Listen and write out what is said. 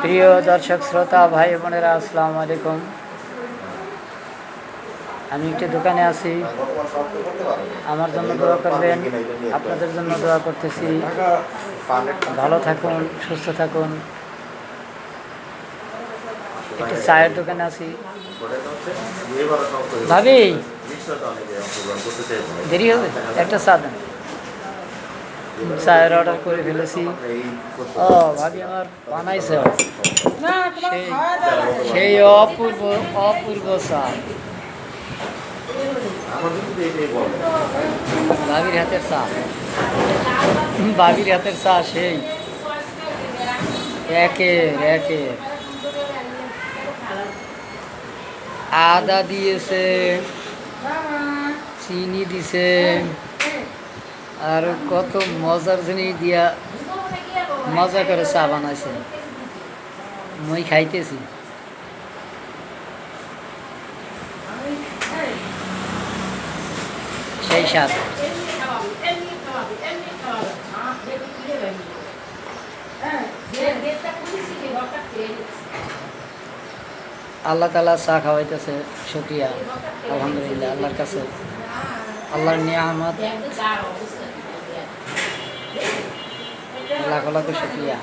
প্রিয় দর্শক শ্রোতা ভাই বোনেরা, আসসালামু আলাইকুম। আমি একটি দোকানে আছি, আমার জন্য দোয়া করবেন, আপনাদের জন্য দোয়া করতেছি। ভালো থাকুন, সুস্থ থাকুন। একটি চায়ের দোকানে আছি। ভাবি, দেরি হবে, একটা চা দেন। চায়ের অর্ডার করে ফেলেছি। ও ভাবি আমার বানাইছে সেই অপূর্ব অপূর্ব চা। ভাবির হাতের চা, ভাবির হাতের চা সেই একের আদা দিয়েছে, চিনি দিছে, আর কত মজার জিনিস দিয়া মজা করে চা বানাইছে। মই খাইতেছি। সেই স্বাদ। আল্লাহ তাআলা চা খাওয়াইতেছে, শুকরিয়া, আলহামদুলিল্লাহ। আল্লাহর কাছে আল্লাহর নিয়ামত, লাখ লাখ শুকরিয়া।